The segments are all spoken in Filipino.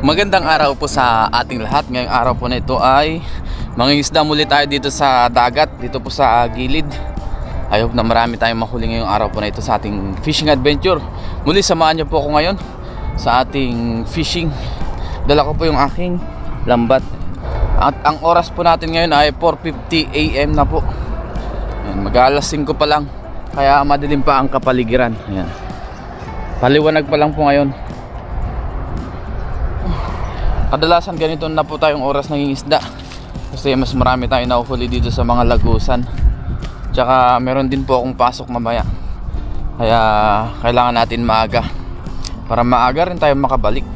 Magandang araw po sa ating lahat. Ngayong araw po na ito ay mangingisda muli tayo dito sa dagat, dito po sa gilid. I hope na marami tayong mahuli ngayong araw po na ito sa ating fishing adventure. Muli samahan niyo po ako ngayon sa ating fishing. Dala ko po yung aking lambat. At ang oras po natin ngayon ay 4:50 AM na po. Mag-alas 5 pa lang, kaya madilim pa ang kapaligiran. Ayan. Paliwanag pa lang po ngayon. Kadalasan ganito na po tayong oras nangingisda kasi mas marami tayong nahuhuli dito sa mga lagusan. Tsaka meron din po akong pasok mamaya, kaya kailangan natin maaga para maaga rin tayo makabalik.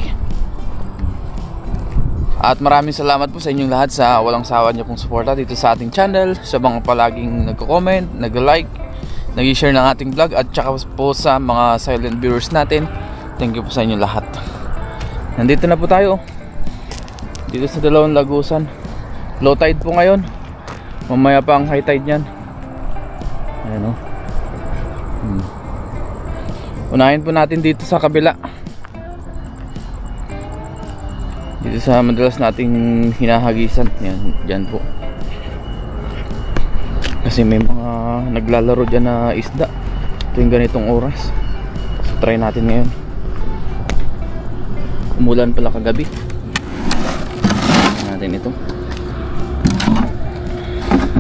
At maraming salamat po sa inyong lahat sa walang sawa niyo pong suporta dito sa ating channel, sa mga palaging nagko-comment, nag-like, nag-share ng ating vlog, at tsaka po sa mga silent viewers natin. Thank you po sa inyong lahat. Nandito na po tayo dito sa dalawang lagusan. Low tide po ngayon, mamaya pa ang high tide nyan. Ayan o. Unahin po natin dito sa kabila, dito sa madalas nating hinahagisan. Yan, dyan po, kasi may mga naglalaro dyan na isda tuwing ganitong oras. So try natin ngayon. Umulan pala kagabi. Natin ito.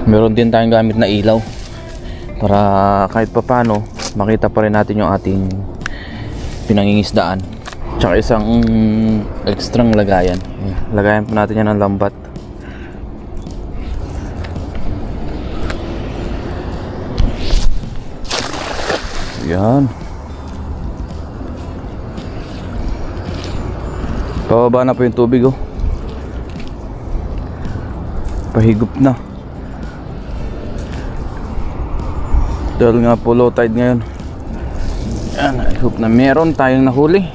Meron din tayong gamit na ilaw para kahit papano makita pa rin natin yung ating pinangingisdaan. Tsaka isang ekstrang lagayan. Lagayan po natin yan ng lambat. Yan. Pababa na po yung tubig oh. Pahigop na. Dahil nga po low tide ngayon. Yan, I hope na meron tayong nahuli.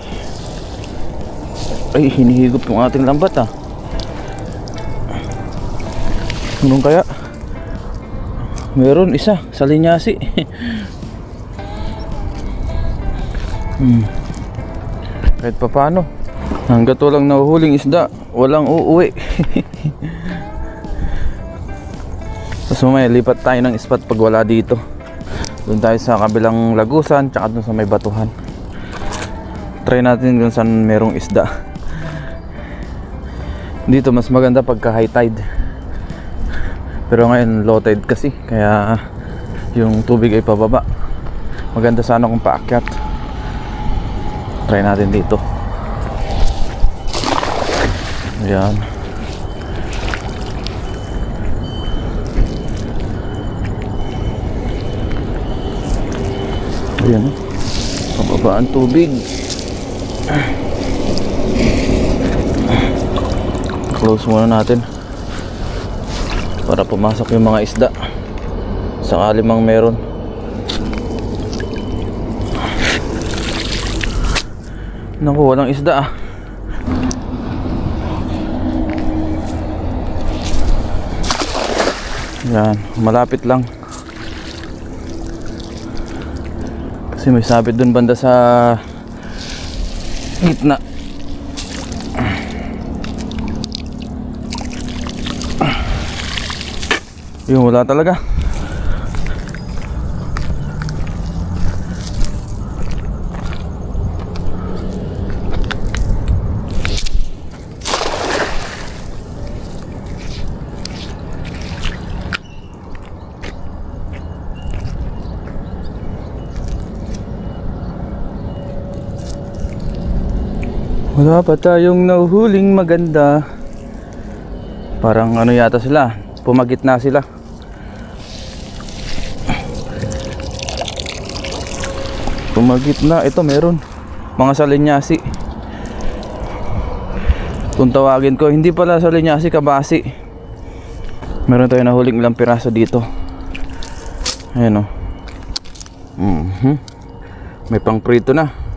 Ay, hinihigop yung ating lambat ah. Anong kaya? Meron isa sa linyasi. Kahit pa paano, hanggat walang nahuhuling isda, walang uuwi. Tapos mamaya lipat tayo ng spot pag wala dito. Doon tayo sa kabilang lagusan, tsaka doon sa may batuhan. Try natin kung saan merong isda. Dito mas maganda pagka high tide, pero ngayon low tide kasi, kaya yung tubig ay pababa. Maganda sana kung paakyat. Try natin dito. Ayan. Ayan, pababa ang tubig. Close muna natin para pumasok yung mga isda, sakali mang meron. Naku, walang isda ah. Yan, malapit lang. Kasi may sabit dun banda sa gitna. Yung wala talaga. Wala pa tayong nahuhuling maganda. Parang ano yata sila, pumagit na sila. Pumagit na, ito meron. Mga salinyasi. Kung tawagin ko, hindi pala salinyasi, kabasi. Meron tayong nahuling ilang piraso dito. Ayan o. May pang prito na.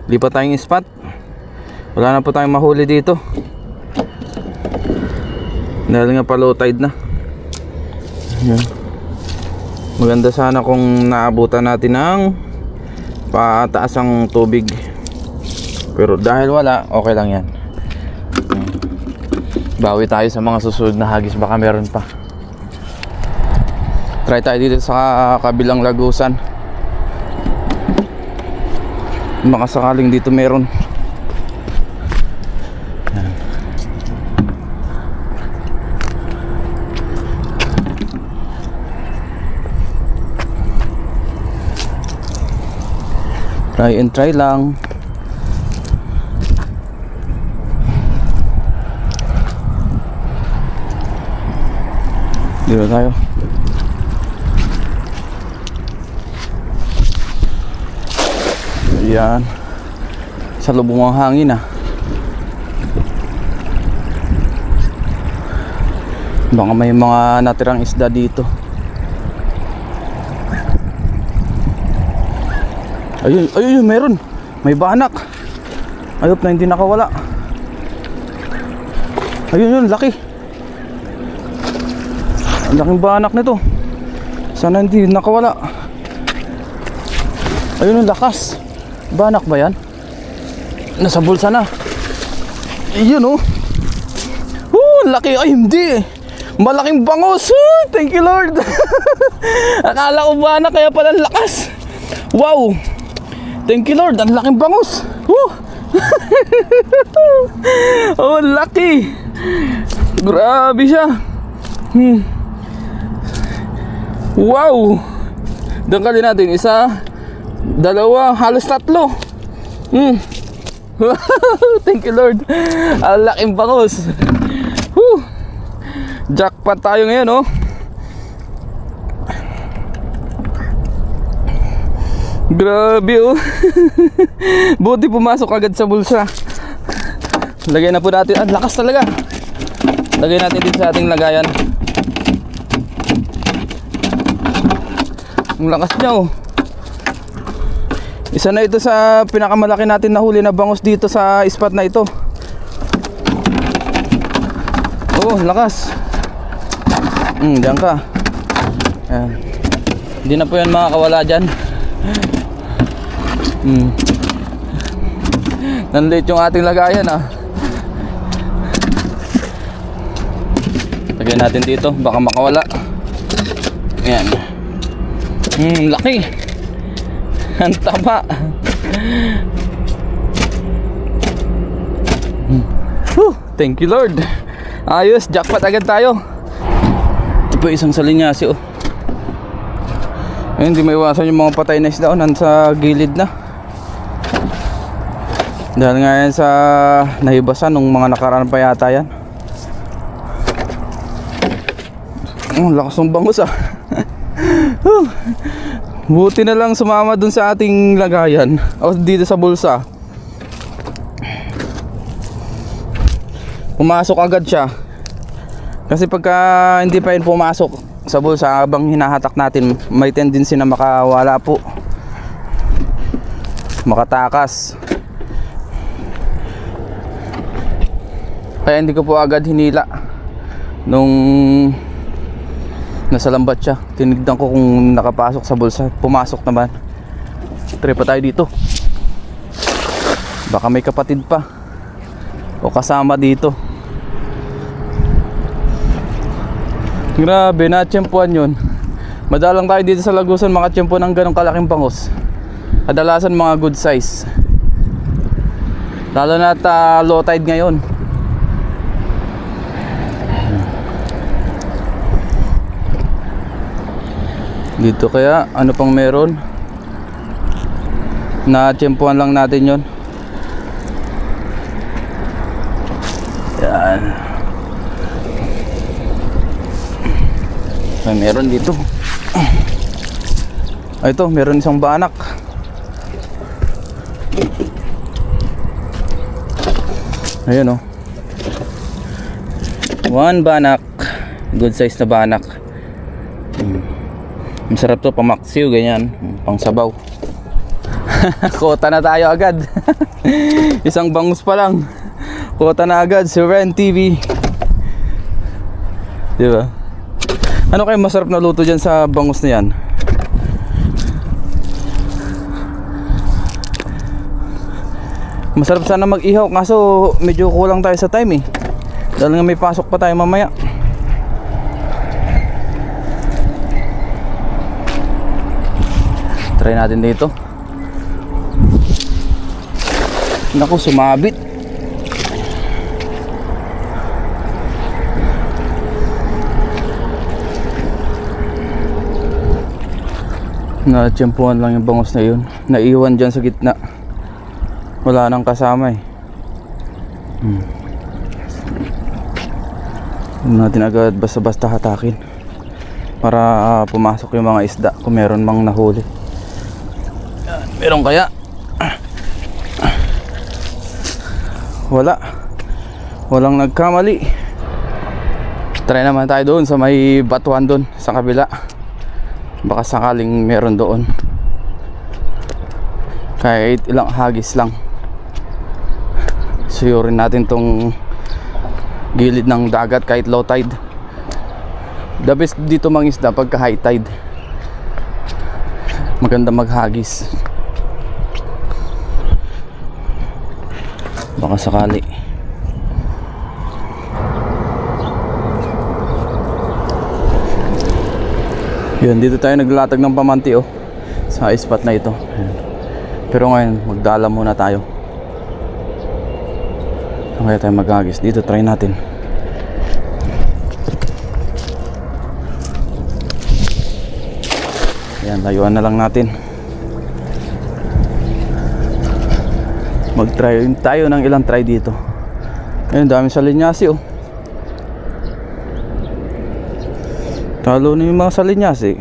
Lipat tayong spot. Wala na po tayong mahuli dito dahil nga pa low tide na. Ayan. Maganda sana kung naabutan natin ng pataas ang tubig. Pero dahil wala, okay lang yan. Bawi tayo sa mga susunod na hagis, baka meron pa. Try tayo dito sa kabilang lagusan. Baka sakaling dito meron. Try and try lang. Dito tayo. Ayan. Sa lubong ang hangin ah. Baka may mga natirang isda dito. Ayun, ayun, meron. May banak. Ayop na hindi nakawala. Ayun yun, laki. Ang laking banak nito. Sana hindi nakawala. Ayun yung lakas. Banak ba yan? Nasa bulsa na. Ayun oh. Laki. Ay hindi. Malaking bangus. Thank you Lord. Akala ko banak kaya pala lakas. Wow. Thank you Lord, ang laking bangus. Oh, laki. Grabe siya. Wow. Dangkalin natin, isa, dalawa, halos tatlo. Thank you Lord. Ang laking bangus. Jackpot tayo ngayon oh. Grabe oh. Buti pumasok agad sa bulsa. Lagay na po natin. Ang lakas talaga. Lagay natin din sa ating lagayan. Ang lakas niya oh. Isa na ito sa pinakamalaki natin na huli na bangus dito sa spot na ito. Oh, lakas. Diyan ka. Ayan. Hindi na po yan makakawala dyan. Nanliit yung ating lagayan ah. Lagyan natin dito, baka makawala. Ayan. Laki. Ang taba. Thank you Lord. Ayos, jackpot agad tayo. Ito po isang salinyasi oh. Ayun, hindi may iwasan yung mga patay na isda oh, nasa gilid na. Dahil nga yan sa nahibasan nung mga nakaraan pa yata yan. Lakas ng bangus ah. Buti na lang sumama dun sa ating lagayan o dito sa bulsa. Pumasok agad siya. Kasi pagka hindi pa yun pumasok sa bulsa habang hinahatak natin, may tendency na makawala po, makatakas. Kaya hindi ko po agad hinila nung nasa lambat siya. Tinignan ko kung nakapasok sa bulsa. Pumasok naman. Try pa tayo dito. Baka may kapatid pa o kasama dito. Grabe, na-tsempuan yun. Madalang tayo dito sa Lagusan makatsempo ng ganong kalaking bangus. Kadalasan mga good size. Lalo na at low tide ngayon. Dito kaya, ano pang meron? Na-tsempuan lang natin yon. Yan. May meron dito. Ito, meron isang banak. Ayun oh. One banak. Good size na banak. Masarap to, pamaksiw, ganyan. Pang sabaw. Kota na tayo agad. Isang bangus pa lang. Kota na agad si Ren TV. Diba? Ano kayo masarap na luto dyan sa bangus na yan? Masarap sana mag-ihaw, kaso medyo kulang tayo sa time eh. Dahil nga may pasok pa tayo mamaya. Try natin dito. Naku, sumabit. Natsyempuhan lang yung bangos na yun. Naiwan dyan sa gitna. Wala nang kasama eh. Huwag natin agad basta-basta hatakin para pumasok yung mga isda kung meron mang nahuli. Meron kaya? Walang nagkamali. Try naman tayo doon sa may batuan doon sa kabila. Baka sakaling meron doon. Kahit ilang hagis lang. Suyurin natin tong gilid ng dagat kahit low tide. The best dito mangisda pagka high tide. Maganda maghagis. Baka sakali. Yun, dito tayo naglatag ng pamanti oh, sa spot na ito. Pero ngayon magdala muna tayo. Kaya tayo maghagis dito, try natin. Ayan, layuan na lang natin. Mag-try tayo ng ilang try dito. Ayun, dami salinyasi oh. Talo na yung mga salinyasi.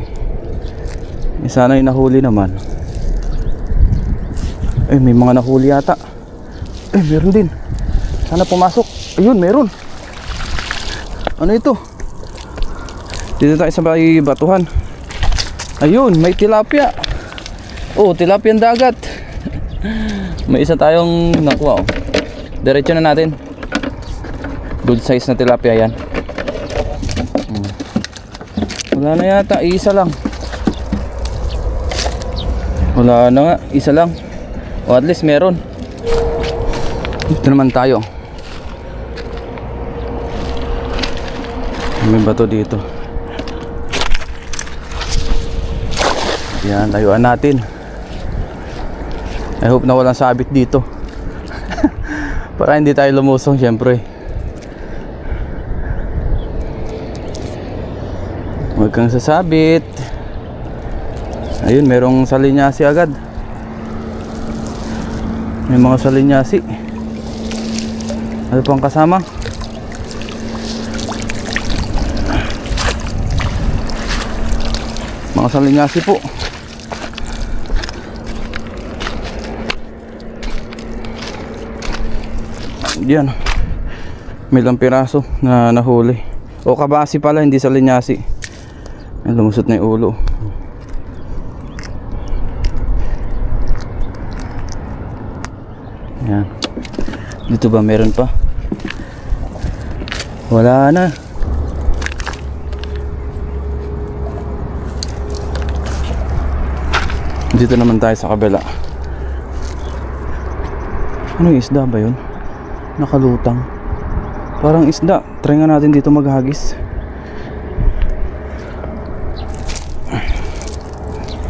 Sana yung nahuli naman. May mga nahuli yata. Meron din. Sana pumasok. Ayun, meron. Ano ito? Dito tayo sa may batuhan. Ayun, may tilapia. Oh, tilapia dagat. May isa tayong nakuha oh. Diretso na natin. Good size na tilapia yan. Wala na yata, isa lang. Wala na nga, isa lang. O at least meron. Dito naman tayo. May bato dito. Yan, layuan natin. I hope na walang sabit dito. Para hindi tayo lumusong syempre. Huwag kang sasabit. Ayun, merong salinyasi agad. May mga salinyasi. Ano pang kasama? Mga salinyasi po. Diyan. May ilang piraso na nahuli. O kabasi pala, hindi salinyasi. Lumusot na yung ulo. Yan. Dito ba meron pa? Wala na. Dito naman tayo sa kabila. Ano yung isda ba yun? Nakalutang. Parang isda. Try nga natin dito maghagis.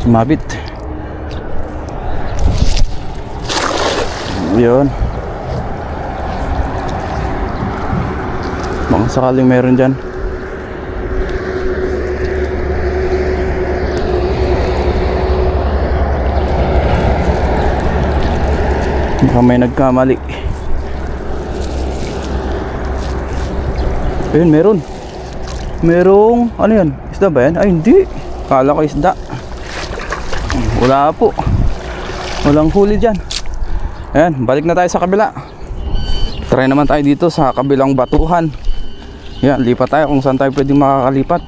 Sumabit. Yun. Baka sakaling meron dyan. Baka may nagkamali. Ayun, meron. Merong, ano yan? Isda ba yan? Ay, hindi. Kala ko isda. Wala po. Walang huli dyan. Ayan, balik na tayo sa kabila. Try naman tayo dito sa kabilang batuhan. Yan, lipat tayo kung saan tayo pwedeng makakalipat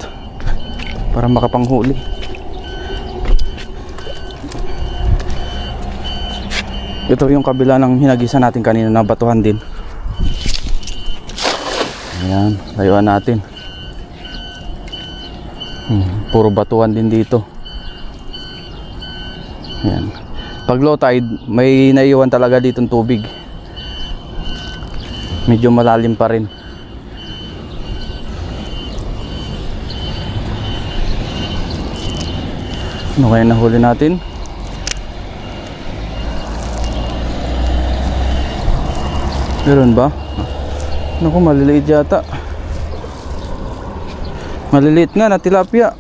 para makapanghuli. Ito yung kabila ng hinagisan natin kanina na batuhan din. Ayan, layuan natin. Puro batuhan din dito. Ayan. Pag low tide, may naiwan talaga ditong tubig. Medyo malalim pa rin. Ano kaya nahuli natin? Meron ba? Naku, maliliit yata. Maliliit nga na tilapia.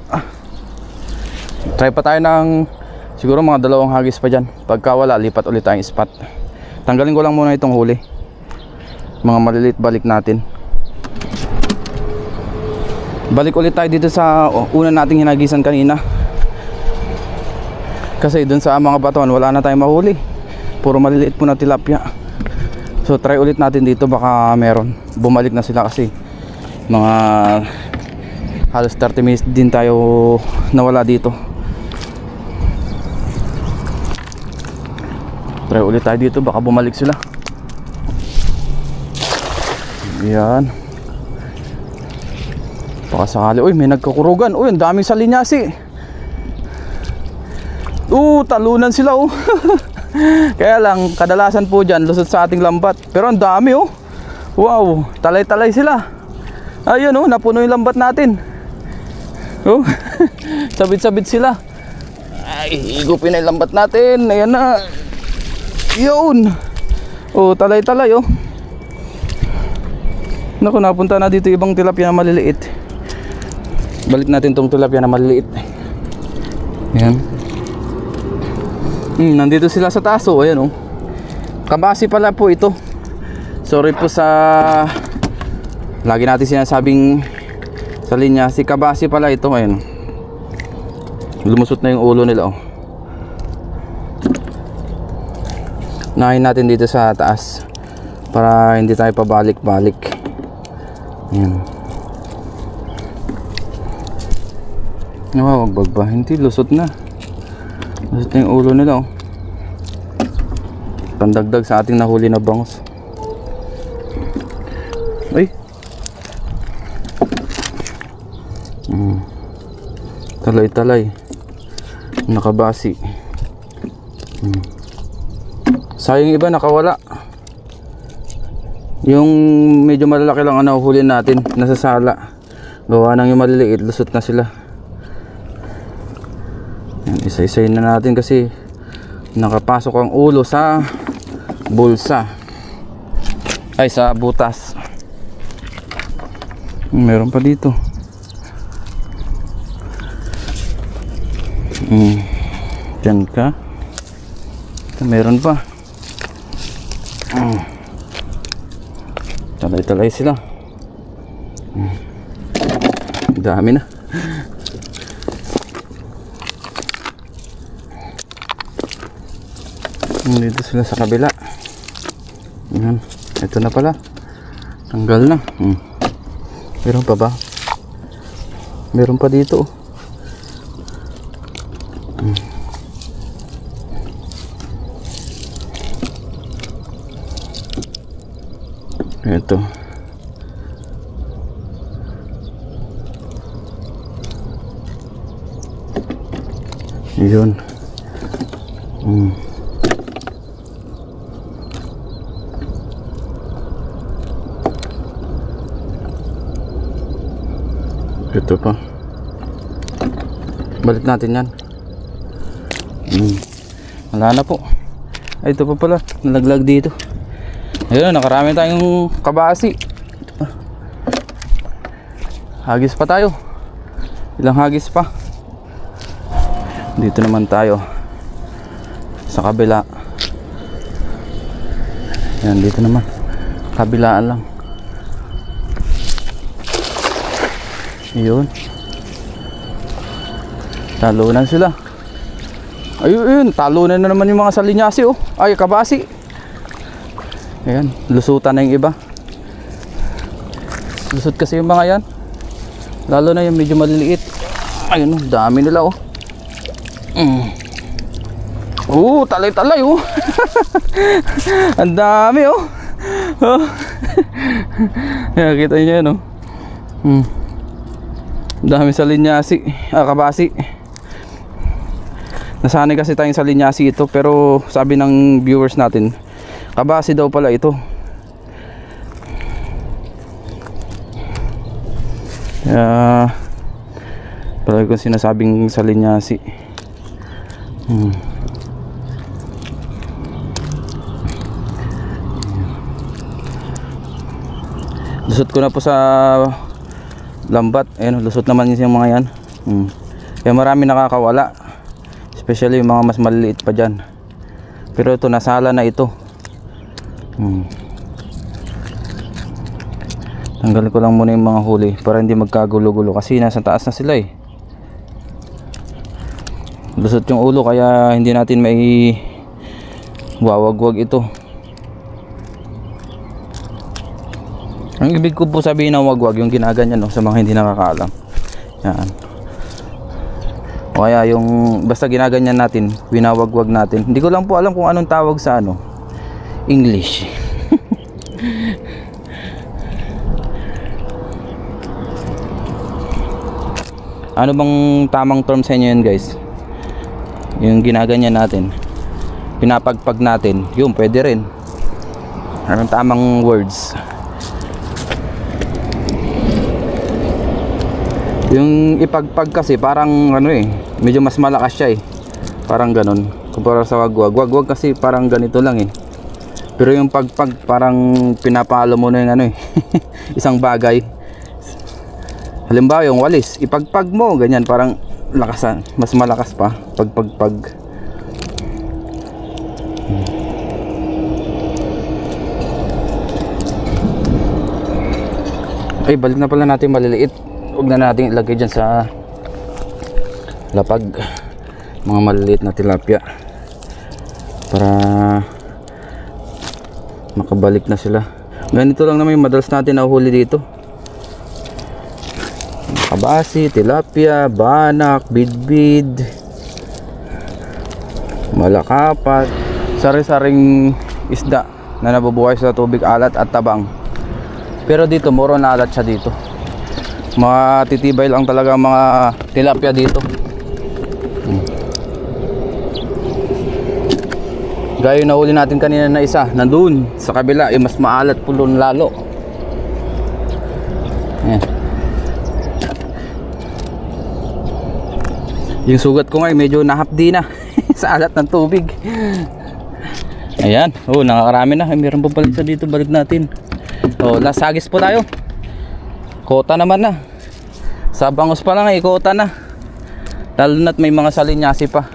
Try pa tayo ng siguro mga 2 hagis pa dyan. Pagka wala, lipat ulit tayong spot. Tanggalin ko lang muna itong huli. Mga maliliit, balik natin. Balik ulit tayo dito sa una nating hinagisan kanina. Kasi dun sa mga batuan wala na tayong mahuli. Puro maliliit po na tilapia. So try ulit natin dito, baka meron. Bumalik na sila kasi mga halos 30 minutes din tayo nawala dito. Try ulit tayo dito, baka bumalik sila. Yan. Baka sakali. Uy, may nagkakurugan. Uy, ang daming salinyasi. Talunan sila Kaya lang, kadalasan po dyan lusot sa ating lambat. Pero ang dami Wow, talay-talay sila. Ayun napuno yung lambat natin. Sabit-sabit sila. Ay, higupin na yung lambat natin. Ayan na. Yun. Talay-talay Naku, napunta na dito ibang tilapia na maliliit. Balik natin tong tilapia na maliliit. Ayan. Nandito sila sa taas ayan Kabasi pala po ito. Sorry po sa lagi natin sinasabing sa linya. Si kabasi pala ito. Ayan. Lumusot na yung ulo nila Nahin natin dito sa taas para hindi tayo pabalik-balik. Ayan. Wag ba? Hindi, lusot na. Lusot na yung ulo nila Pandagdag sa ating nahuli na bangus. Ay. Talay-talay. Nakabasi. Sayang iba nakawala. Yung medyo malalaki lang huli natin, nasa sala. Gawa nang yung maliliit, lusot na sila. Isa-isayin na natin kasi nakapasok ang ulo sa bulsa. Ay, sa butas. Meron pa dito. Diyan ka. Meron pa. Talay-talay sila. Dami na. Dito sila sa kabila. Ayan. Ito na pala. Tanggal na. Meron pa ba? Meron pa dito. Ito. Yun. Ito pa. Balik natin yan. Wala na po. Ay, ito pa pala. Nalaglag dito. Ayun, nakarami tayong kabasi. Ito pa. Hagis pa tayo. Ilang hagis pa. Dito naman tayo. Sa kabila. Yan, dito naman. Kabilaan lang. Yun. Talunan sila. Ayun, talunan na naman yung mga salinyasi Ay, kabasi. Ayan, lusutan na yung iba. Lusot kasi yung mga yan. Lalo na yung medyo maliliit. Ayun, dami nila talay-talay Ang dami Ayan, kita nyo yan dami sa linyasi, kabasi. Nasanay kasi tayong sa linyasi ito, pero sabi ng viewers natin, kabasi daw pala ito. Kaya palagi kong sinasabing salinyasi. Lusot ko na po sa lambat. Ayun, lusot naman yung mga yan. Kaya marami nakakawala, especially yung mga mas maliliit pa dyan. Pero ito, nasala na ito. Tanggalin ko lang muna yung mga huli para hindi magkagulo-gulo kasi nasa taas na sila eh. Lusot yung ulo kaya hindi natin may wawagwag ito. Ang ibig ko po sabihin ng wagwag, yung ginaganyan no, sa mga hindi nakakaalam. Yan. O kaya yung basta ginaganyan natin, winawagwag natin. Hindi ko lang po alam kung anong tawag sa ano, English. Ano bang tamang term sa inyo yun guys? Yung ginaganyan natin, pinapagpag natin, yun pwede rin. Anong tamang words? Yung ipagpag kasi parang ano eh, medyo mas malakas siya eh. Parang ganun kumpara sa wagwag. Wagwag kasi parang ganito lang eh. Pero yung pagpag parang pinapalo mo na yung ano eh. Isang bagay. Halimbawa yung walis, ipagpag mo ganyan, parang lakasan, mas malakas pa pagpagpag. Ay, balik na pala natin maliliit. Huwag na natin ilagay dyan sa lapag mga maliliit na tilapia para makabalik na sila. Ganito lang naman yung madalas natin nahuli dito. Kabasi, tilapia, banak, bidbid, malakapat, sari-saring isda na nabubuhay sa tubig, alat at tabang. Pero dito muro na alat siya dito. Matitibay lang talaga ang mga tilapia dito. Gaya yung nahuli natin kanina na isa, nandun sa kabila, yung mas maalat pulon lalo. Ayan. Yung sugat ko nga medyo nahapdi na sa alat ng tubig. Ayan, oh, nakakarami na. Ay, meron pa pala dito, balik natin. Oh, last hagis po tayo. Kota naman na. Sa bangus pa lang ay kota na. Lalo na't may mga salinyasi pa.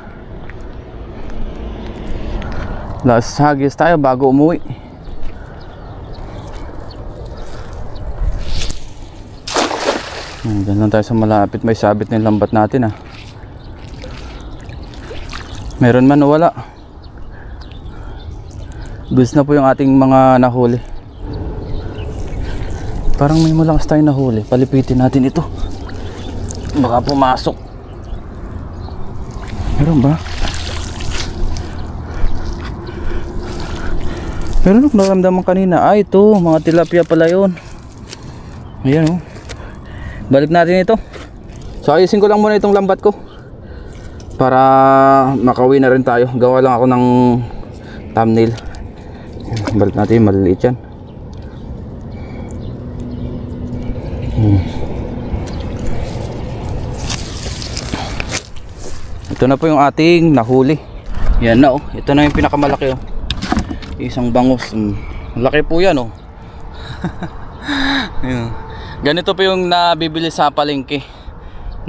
Last hagis tayo bago umuwi. Diyan lang tayo sa malapit. May sabit na yung lambat natin ah. Meron man o wala. Goods na po yung ating mga nahuli. Parang may malakas tayong nahuli. Palipitin natin ito. Baka pumasok. Meron ba? Meron ako naramdaman kanina. Ah, ito. Mga tilapia pala yun. Ayan oh. Balik natin ito. So ayusin ko lang muna itong lambat ko para makauwi na rin tayo. Gawa lang ako ng thumbnail. Balik natin yung maliliit yan. Ito na po yung ating nahuli. Yan na oh. Ito na yung pinakamalaki oh. Isang bangus. Laki po yan oh. Ganito po yung nabibili sa palengke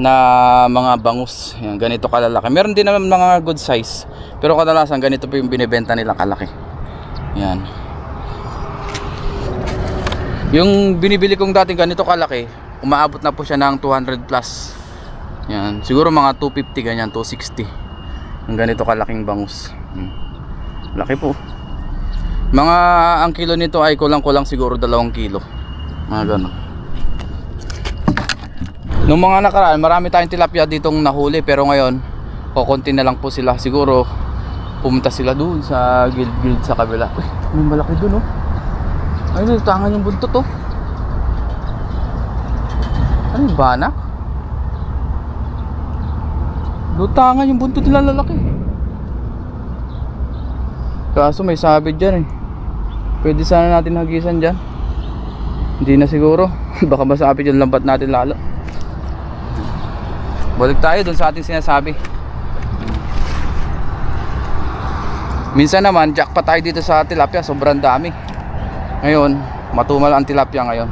na mga bangus. Yan, ganito kalalaki. Meron din naman mga good size, pero kadalasan ganito po yung binibenta nila kalaki. Yan. Yung binibili kong dating ganito kalaki, umaabot na po siya ng 200 plus. Yan, siguro mga 250 ganyan, 260. Yung ganito kalaking bangus. Laki po. Mga ang kilo nito ay kulang-kulang siguro 2 kilo. Mga ganun. Nung mga nakaraan, marami tayong tilapia ditong nahuli, pero ngayon, kukunti na lang po sila. Siguro pumunta sila doon sa guild sa kabila. Uy, may malaki doon oh. Ay, tangan yung buntot oh. Ano yung banak? Lutangan yung buntot nila lalaki. Kaso may sabit dyan eh. Pwede sana natin hagisan dyan. Hindi na siguro. Baka masapit yung lambat natin lalo. Balik tayo dun sa ating sinasabi. Minsan naman jackpot tayo dito sa tilapia, sobrang dami. Ngayon matumal ang tilapia ngayon.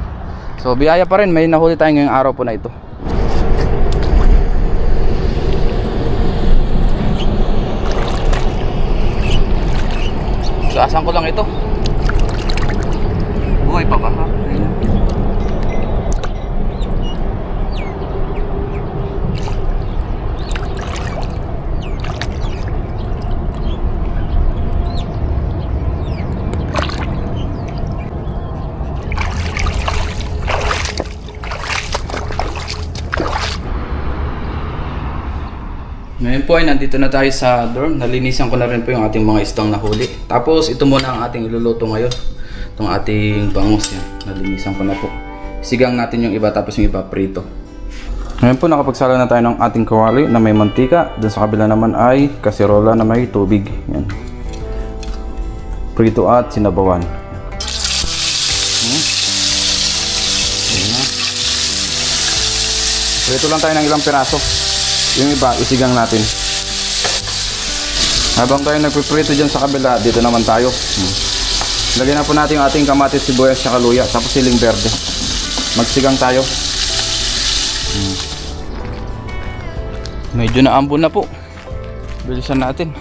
So biyaya pa rin, may nahuli tayo ngayong araw po na ito. So asan ko lang ito? Buhay pa ba ha? Ngayon po ay nandito na tayo sa dorm. Nalinisan ko na rin po yung ating mga istang nahuli. Tapos ito muna ang ating iluluto ngayon. Itong ating bangus yan. Nalinisan ko na po. Sigang natin yung iba tapos yung iba prito. Ngayon po nakapagsala na tayo ng ating kawali na may mantika. Doon sa kabila naman ay kasirola na may tubig. Yan. Prito at sinabawan. Prito lang tayo ng ilang piraso. Yung iba, isigang natin. Habang tayo nagpiprito dyan sa kabila, dito naman tayo. Lagyan na po natin yung ating kamatis, sibuyas, at luya, tapos siling berde. Magsigang tayo. Medyo naambon na po. Bilisan natin.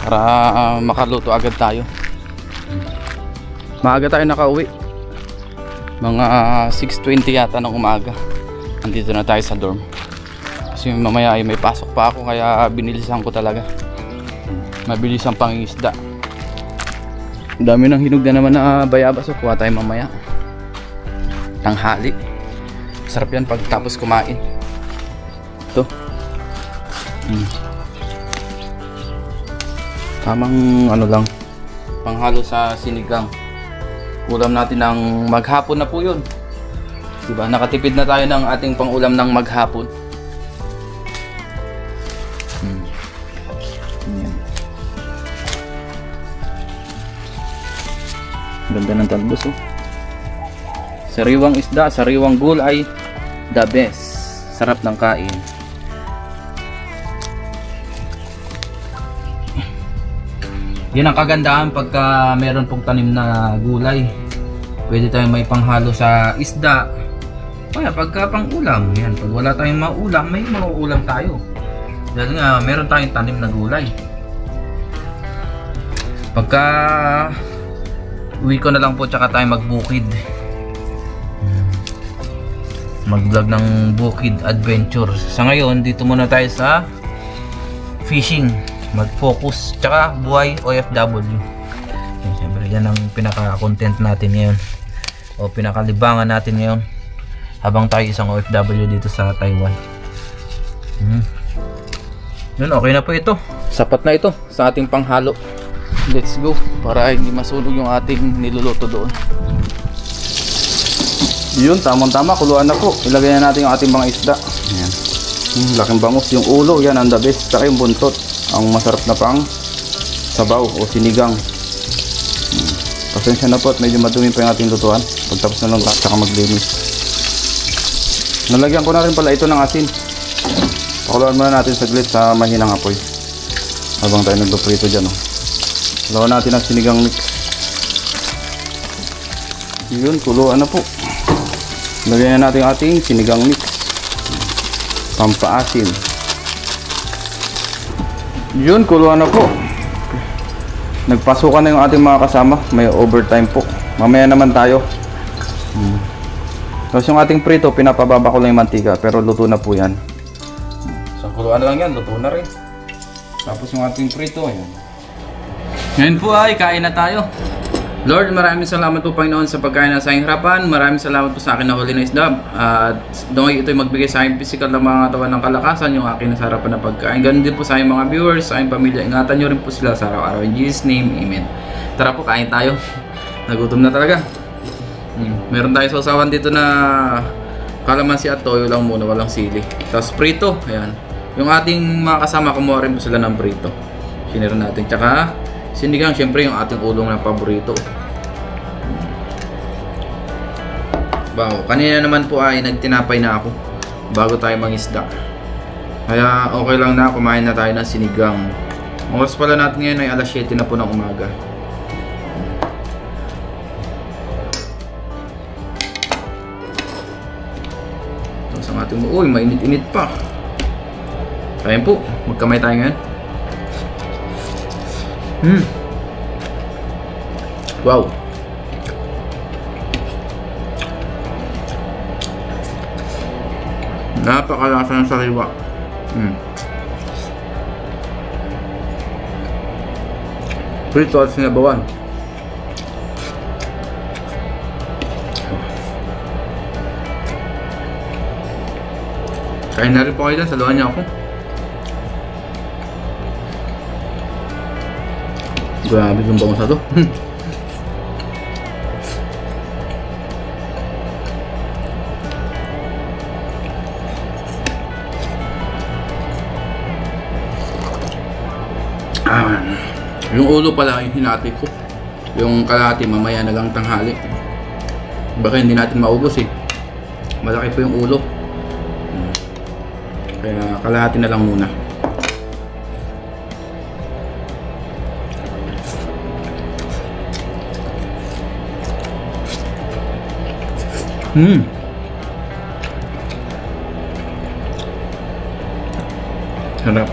Para makaluto agad tayo. Maaga tayo nakauwi. Mga 6:20 yata ng umaga. Andito na tayo sa dorm. Kasi mamaya ay may pasok pa ako kaya binilisan ko talaga. Mabilis ang pangingisda. Dami ng hinog na naman na bayabas. So kuha tayo mamaya. Tanghali. Sarap yan pagtapos kumain. Ito. Tamang ano lang. Panghalo sa sinigang. Ulam natin ng maghapon na po yun. Diba? Nakatipid na tayo ng ating pangulam ng maghapon. Ganda ng talbos oh. Sariwang isda, sariwang gulay, the best. Sarap ng kain. Yan ang kagandahan pagka meron pong tanim na gulay. Pwede tayong may panghalo sa isda. Kaya pagka pang ulam, yan, pag wala tayong maulam, may mauulam tayo. Dahil nga meron tayong tanim na gulay. Pagka uwi ko na lang po tsaka tayo magbukid. Mag-vlog ng bukid adventure. Sa ngayon, dito muna tayo sa fishing. Mag-focus. Tsaka buhay OFW. Siyempre, yan ang pinaka-content natin ngayon. O pinakalibangan natin ngayon. Habang tayo isang OFW dito sa Taiwan. Yun, okay na po ito. Sapat na ito sa ating panghalo. Let's go para hindi masunog yung ating niluluto doon. Yun, tamang-tama, kuluan na po. Ilagay na natin yung ating mga isda. Ayan. Laking bangus, yung ulo, yan ang the best. Saka yung buntot, ang masarap na pang sabaw o sinigang. Pasensya na po at medyo madumi pa yung ating lutuan. Pagtapos na lang saka maglinis. Nalagyan ko na rin pala ito ng asin. Pakuluan muna natin saglit sa mahinang apoy. Habang tayo nagluprito dyan oh. Lawan natin ang sinigang mix. Yun, kuluan na po. Lagyan na natin ang ating sinigang mix. Pampaasim. Yun, kuluan na po. Nagpasukan na yung ating mga kasama. May overtime po. Mamaya naman tayo. Tapos yung ating prito, pinapababa ko lang yung mantika. Pero luto na po yan. So, kuluan na lang yan. Luto na rin. Tapos yung ating prito, ayan. Ngayon po ay kain na tayo. Lord, maraming salamat po Panginoon sa pagkain na sa aking harapan. Maraming salamat po sa akin na huli na isda. At doon ito'y magbigay sa aking physical na mga katawan ng kalakasan, yung aking nasa harapan na pagkain. Ganun din po sa aking mga viewers, sa aking pamilya. Ingatan nyo rin po sila sa araw-araw. In Jesus' name, Amen. Tara po, kain tayo. Nagutom na talaga. Meron tayong sausawan dito na kalamansi at toyo lang muna, walang sili. Tapos prito, ayan. Yung ating mga kasama, kumuha rin po sila ng prito. Sinira natin. Tsaka sinigang, syempre yung ating ulong na paborito. Wow, kanina naman po ay nagtinapay na ako. bago tayo mangisda. Kaya okay lang na kumain na tayo ng sinigang. Ang oras pala natin ngayon ay alas 7 na po ng umaga. Tapos ang ating uy, mainit-init pa. Kaya po, magkamay tayo ngayon. Wow. Napakalasa ng sariwa. Prito at sinabawan. Kain na rin po kayo dyan, saluhan niyo ako. Grabe yung bangus na to. Yung ulo pala yung hinati ko. Yung kalahati mamaya na lang tanghali. Baka hindi natin maubos eh. Malaki po yung ulo. Kaya kalahati na lang muna. Sarap.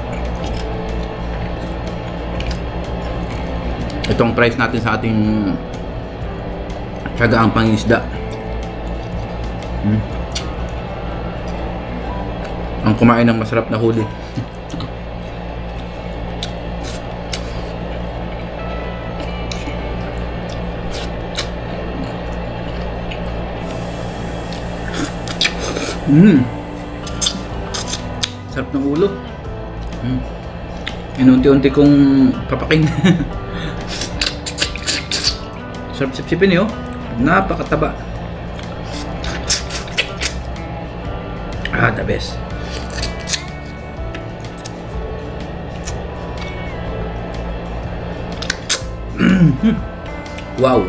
Itong price natin sa ating tsagaang pangisda. Ang kumain ng masarap na huli. Sarap ng ulo. Inunti-unti kong papakin. Sarap sip-sipin eh, oh. Napakataba. The best. Wow.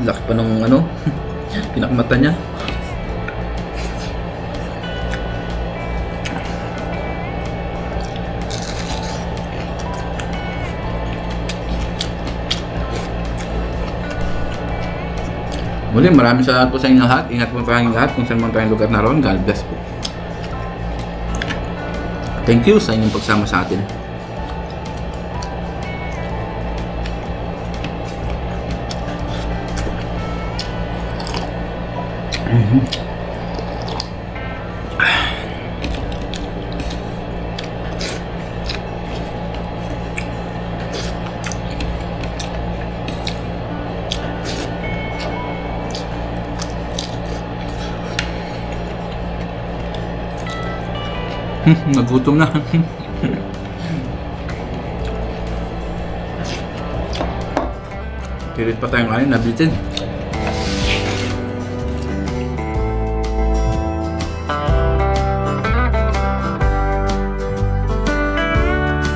Laki pa nung ano, pinakamata niya. Muli, maraming salamat po sa inyong lahat. Ingat po tayong lahat kung saan man tayong lugar naroon. God bless po. Thank you sa inyong pagsama sa atin. Nagutom na. Pilit pa tayong kain, nabitin.